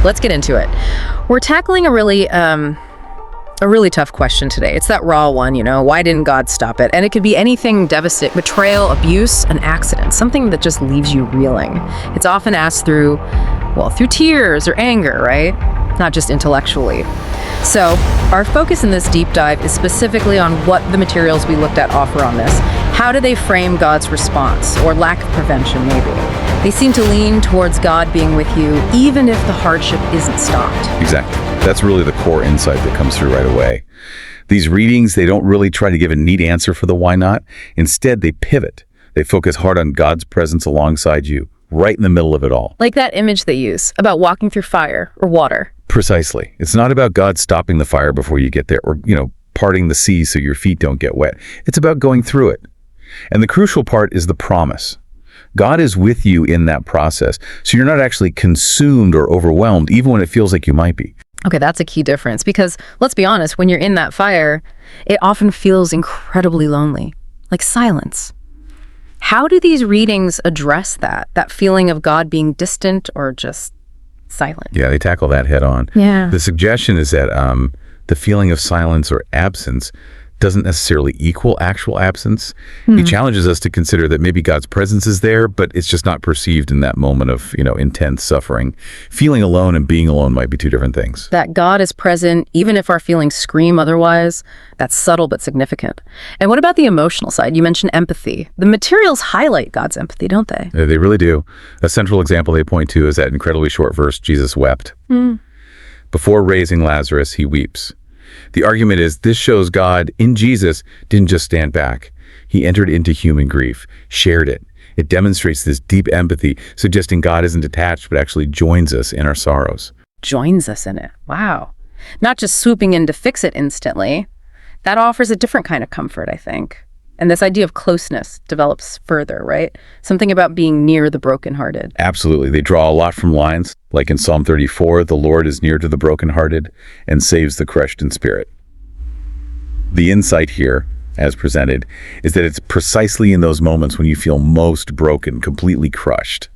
let's get into it. We're tackling a really tough question today. It's that raw one, why didn't God stop it? And it could be anything devastating: betrayal, abuse, an accident, something that just leaves you reeling. It's often asked through tears or anger, right? Not just intellectually. So our focus in this deep dive is specifically on what the materials we looked at offer on this. How do they frame God's response, or lack of prevention, maybe? They seem to lean towards God being with you, even if the hardship isn't stopped. Exactly. That's really the core insight that comes through right away. These readings, they don't really try to give a neat answer for the why not. Instead, they pivot. They focus hard on God's presence alongside you, right in the middle of it all. Like that image they use about walking through fire or water. Precisely. It's not about God stopping the fire before you get there, or, parting the sea so your feet don't get wet. It's about going through it. And the crucial part is the promise. God is with you in that process, so you're not actually consumed or overwhelmed, even when it feels like you might be. Okay, that's a key difference, because let's be honest, when you're in that fire, it often feels incredibly lonely, like silence. How do these readings address that feeling of God being distant or just silent? Yeah, they tackle that head on. Yeah. The suggestion is that the feeling of silence or absence doesn't necessarily equal actual absence. He challenges us to consider that maybe God's presence is there, but it's just not perceived in that moment of, intense suffering. Feeling alone and being alone might be two different things. That God is present, even if our feelings scream otherwise, that's subtle but significant. And what about the emotional side? You mentioned empathy. The materials highlight God's empathy, don't they? They really do. A central example they point to is that incredibly short verse, Jesus wept. Before raising Lazarus, he weeps. The argument is this shows God in Jesus didn't just stand back. He entered into human grief, shared it. It demonstrates this deep empathy, suggesting God isn't detached, but actually joins us in our sorrows. Joins us in it. Wow. Not just swooping in to fix it instantly. That offers a different kind of comfort, I think. And this idea of closeness develops further, right? Something about being near the brokenhearted. Absolutely. They draw a lot from lines, like in Psalm 34, the Lord is near to the brokenhearted and saves the crushed in spirit. The insight here, as presented, is that it's precisely in those moments when you feel most broken, completely crushed.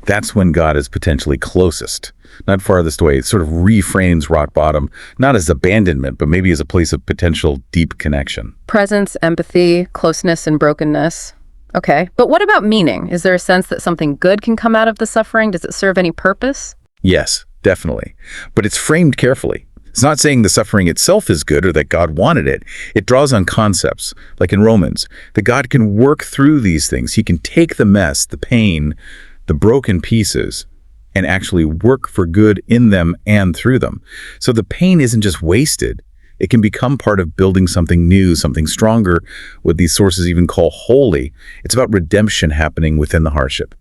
That's when God is potentially closest, not farthest away. It sort of reframes rock bottom, not as abandonment, but maybe as a place of potential deep connection. Presence, empathy, closeness, and brokenness. Okay, but what about meaning? Is there a sense that something good can come out of the suffering? Does it serve any purpose? Yes, definitely. But it's framed carefully. It's not saying the suffering itself is good or that God wanted it. It draws on concepts, like in Romans, that God can work through these things. He can take the mess, the pain, the broken pieces, and actually work for good in them and through them. So the pain isn't just wasted. It can become part of building something new, something stronger, what these sources even call holy. It's about redemption happening within the hardship.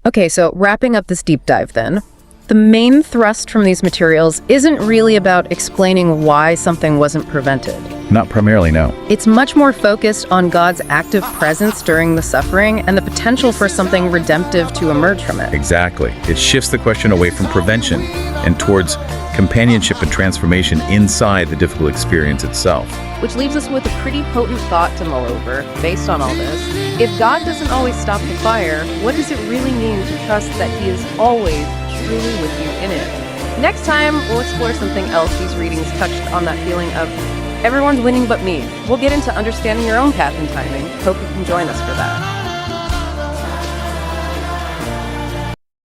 Okay, so wrapping up this deep dive then, the main thrust from these materials isn't really about explaining why something wasn't prevented. Not primarily, no. It's much more focused on God's active presence during the suffering and the potential for something redemptive to emerge from it. Exactly. It shifts the question away from prevention and towards companionship and transformation inside the difficult experience itself. Which leaves us with a pretty potent thought to mull over, based on all this. If God doesn't always stop the fire, what does it really mean to trust that He is always truly with you in it? Next time, we'll explore something else these readings touched on, that feeling of everyone's winning but me. We'll get into understanding your own path and timing. Hope you can join us for that.